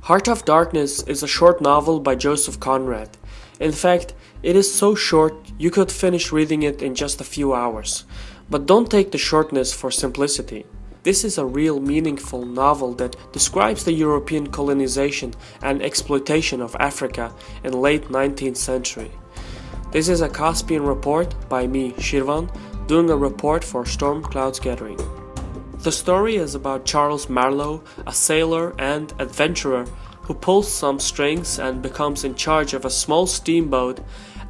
Heart of Darkness is a short novel by Joseph Conrad. In fact, it is so short you could finish reading it in just a few hours. But don't take the shortness for simplicity. This is a real meaningful novel that describes the European colonization and exploitation of Africa in late 19th century. This is a Caspian Report by me, Shirvan, doing a report for Storm Clouds Gathering. The story is about Charles Marlowe, a sailor and adventurer who pulls some strings and becomes in charge of a small steamboat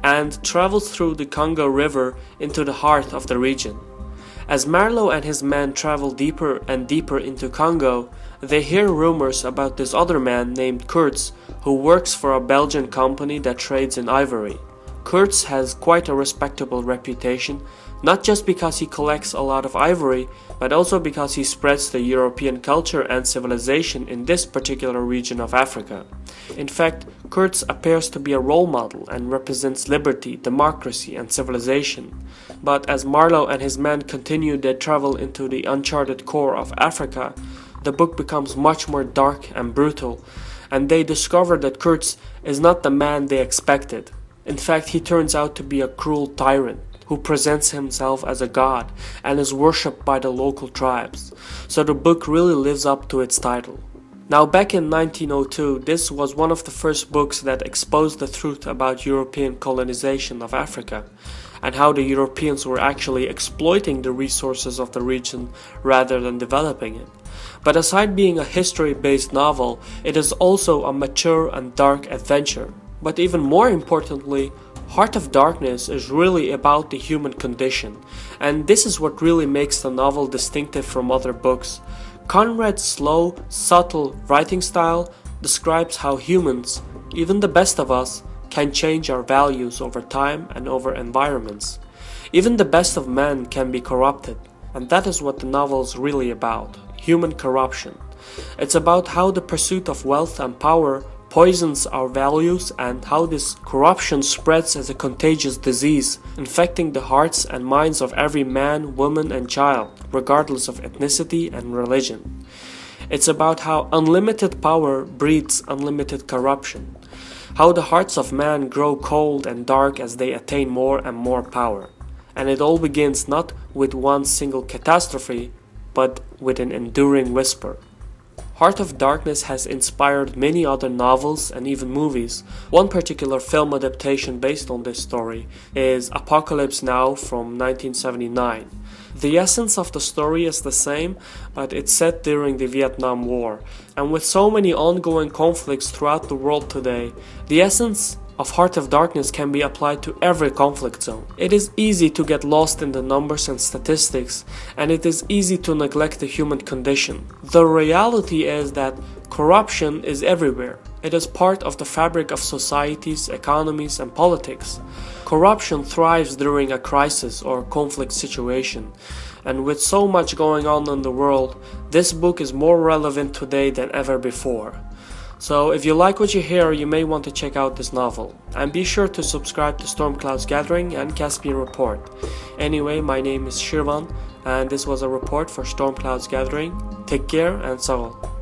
and travels through the Congo River into the heart of the region. As Marlowe and his men travel deeper and deeper into Congo, they hear rumors about this other man named Kurtz who works for a Belgian company that trades in ivory. Kurtz has quite a respectable reputation, not just because he collects a lot of ivory, but also because he spreads the European culture and civilization in this particular region of Africa. In fact, Kurtz appears to be a role model and represents liberty, democracy, and civilization. But as Marlowe and his men continue their travel into the uncharted core of Africa, the book becomes much more dark and brutal, and they discover that Kurtz is not the man they expected. In fact, he turns out to be a cruel tyrant who presents himself as a god and is worshipped by the local tribes. So the book really lives up to its title. Now, back in 1902, this was one of the first books that exposed the truth about European colonization of Africa and how the Europeans were actually exploiting the resources of the region rather than developing it. But aside being a history-based novel, it is also a mature and dark adventure. But even more importantly, Heart of Darkness is really about the human condition, and this is what really makes the novel distinctive from other books. Conrad's slow, subtle writing style describes how humans, even the best of us, can change our values over time and over environments. Even the best of men can be corrupted, and that is what the novel is really about, human corruption. It's about how the pursuit of wealth and power poisons our values and how this corruption spreads as a contagious disease, infecting the hearts and minds of every man, woman, and child, regardless of ethnicity and religion. It's about how unlimited power breeds unlimited corruption, how the hearts of man grow cold and dark as they attain more and more power. And it all begins not with one single catastrophe, but with an enduring whisper. Heart of Darkness has inspired many other novels and even movies. One particular film adaptation based on this story is Apocalypse Now from 1979. The essence of the story is the same, but it's set during the Vietnam War. And with so many ongoing conflicts throughout the world today, the essence of Heart of Darkness can be applied to every conflict zone. It is easy to get lost in the numbers and statistics, and it is easy to neglect the human condition. The reality is that corruption is everywhere. It is part of the fabric of societies, economies, and politics. Corruption thrives during a crisis or conflict situation, and with so much going on in the world, this book is more relevant today than ever before. So if you like what you hear, you may want to check out this novel. And be sure to subscribe to Storm Clouds Gathering and Caspian Report. Anyway, my name is Shirvan, and this was a report for Storm Clouds Gathering. Take care and saval.